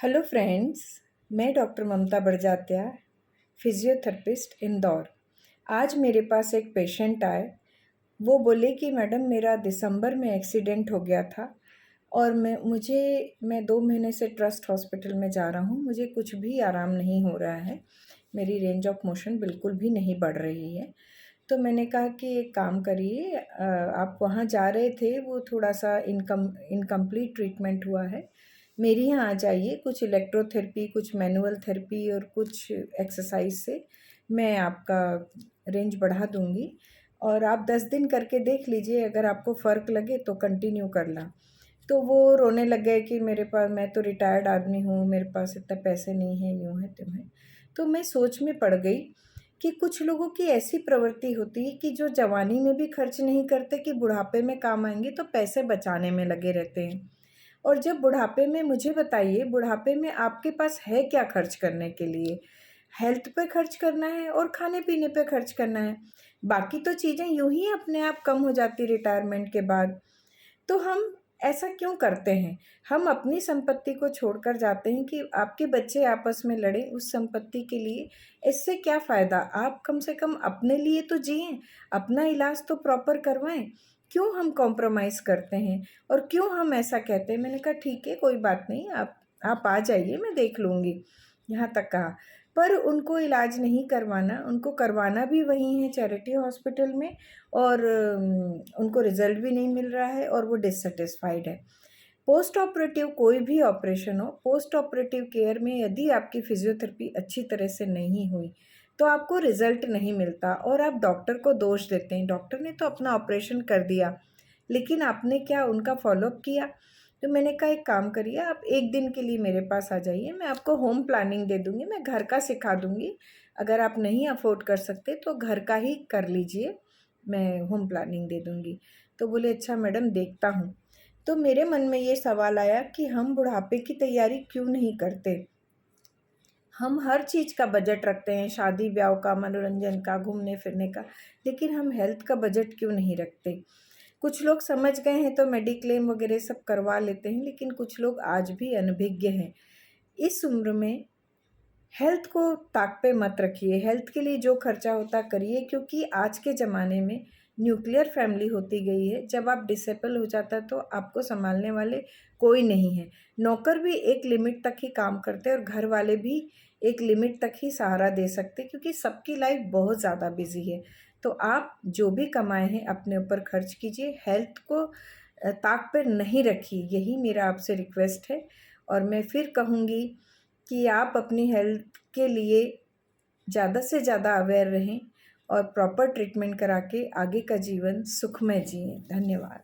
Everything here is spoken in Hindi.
हेलो फ्रेंड्स, मैं डॉक्टर ममता बड़जात्या, फिज़ियोथेरेपिस्ट इंदौर। आज मेरे पास एक पेशेंट आए। वो बोले कि मैडम मेरा दिसंबर में एक्सीडेंट हो गया था और मैं 2 महीने से ट्रस्ट हॉस्पिटल में जा रहा हूँ। मुझे कुछ भी आराम नहीं हो रहा है। मेरी रेंज ऑफ मोशन बिल्कुल भी नहीं बढ़ रही है। तो मैंने कहा कि एक काम करिए, आप वहाँ जा रहे थे, वो थोड़ा-सा इनकम्प्लीट ट्रीटमेंट हुआ है। मेरे यहाँ आ जाइए, कुछ इलेक्ट्रोथेरेपी, कुछ मैनुअल थेरेपी और कुछ एक्सरसाइज से मैं आपका रेंज बढ़ा दूँगी और आप 10 दिन करके देख लीजिए, अगर आपको फ़र्क लगे तो कंटिन्यू करना। तो वो रोने लग गए कि मैं तो रिटायर्ड आदमी हूँ, मेरे पास इतने पैसे नहीं हैं, यूँ है, त्यों है। तो मैं सोच में पड़ गई कि कुछ लोगों की ऐसी प्रवृत्ति होती है कि जो जवानी में भी खर्च नहीं करते कि बुढ़ापे में काम आएँगे, तो पैसे बचाने में लगे रहते हैं। और जब बुढ़ापे में, मुझे बताइए, बुढ़ापे में आपके पास है क्या खर्च करने के लिए? हेल्थ पे खर्च करना है और खाने-पीने पे खर्च करना है। बाकी तो चीज़ें यूँ ही अपने आप कम हो जाती रिटायरमेंट के बाद। तो हम ऐसा क्यों करते हैं? हम अपनी संपत्ति को छोड़कर जाते हैं कि आपके बच्चे आपस में लड़ें उस संपत्ति के लिए। इससे क्या फ़ायदा? आप कम से कम अपने लिए तो जिएँ, अपना इलाज तो प्रॉपर करवाएँ। क्यों हम कॉम्प्रोमाइज़ करते हैं और क्यों हम ऐसा कहते हैं? मैंने कहा ठीक है, कोई बात नहीं, आप आ जाइए, मैं देख लूँगी, यहाँ तक कहा। पर उनको इलाज नहीं करवाना, उनको करवाना भी वहीं है चैरिटी हॉस्पिटल में और उनको रिज़ल्ट भी नहीं मिल रहा है और वो डिससैटिस्फाइड है। पोस्ट ऑपरेटिव कोई भी ऑपरेशन हो, पोस्ट ऑपरेटिव केयर में यदि आपकी फिज़ियोथेरेपी अच्छी तरह से नहीं हुई, तो आपको रिज़ल्ट नहीं मिलता और आप डॉक्टर को दोष देते हैं। डॉक्टर ने तो अपना ऑपरेशन कर दिया, लेकिन आपने क्या उनका फ़ॉलो-अप किया? तो मैंने कहा एक काम करिए, आप 1 दिन के लिए मेरे पास आ जाइए, मैं आपको होम प्लानिंग दे दूँगी, मैं घर का सिखा दूँगी। अगर आप नहीं अफ़ोर्ड कर सकते तो घर का ही कर लीजिए, मैं होम प्लानिंग दे दूँगी। तो बोले अच्छा मैडम, देखता हूँ। तो मेरे मन में ये सवाल आया कि हम बुढ़ापे की तैयारी क्यों नहीं करते? हम हर चीज़ का बजट रखते हैं, शादी-ब्याह का, मनोरंजन का, घूमने-फिरने का, लेकिन हम हेल्थ का बजट क्यों नहीं रखते? कुछ लोग समझ गए हैं तो मेडिक्लेम वगैरह सब करवा लेते हैं, लेकिन कुछ लोग आज भी अनभिज्ञ हैं। इस उम्र में हेल्थ को ताक पे मत रखिए, हेल्थ के लिए जो खर्चा होता करिए, क्योंकि आज के ज़माने में न्यूक्लियर फैमिली होती गई है। जब आप डिसेबल हो जाता है तो आपको सँभालने वाले कोई नहीं है। नौकर भी एक लिमिट तक ही काम करते हैं और घर वाले भी एक लिमिट तक ही सहारा दे सकते हैं, क्योंकि सबकी लाइफ़ बहुत ज़्यादा बिज़ी है। तो आप जो भी कमाए हैं अपने ऊपर खर्च कीजिए, हेल्थ को ताक पे नहीं रखिए, यही मेरा आपसे रिक्वेस्ट है। और मैं फिर कहूँगी कि आप अपनी हेल्थ के लिए ज़्यादा से ज़्यादा अवेयर रहें और प्रॉपर ट्रीटमेंट करा के आगे का जीवन सुखमय जिएँ। धन्यवाद।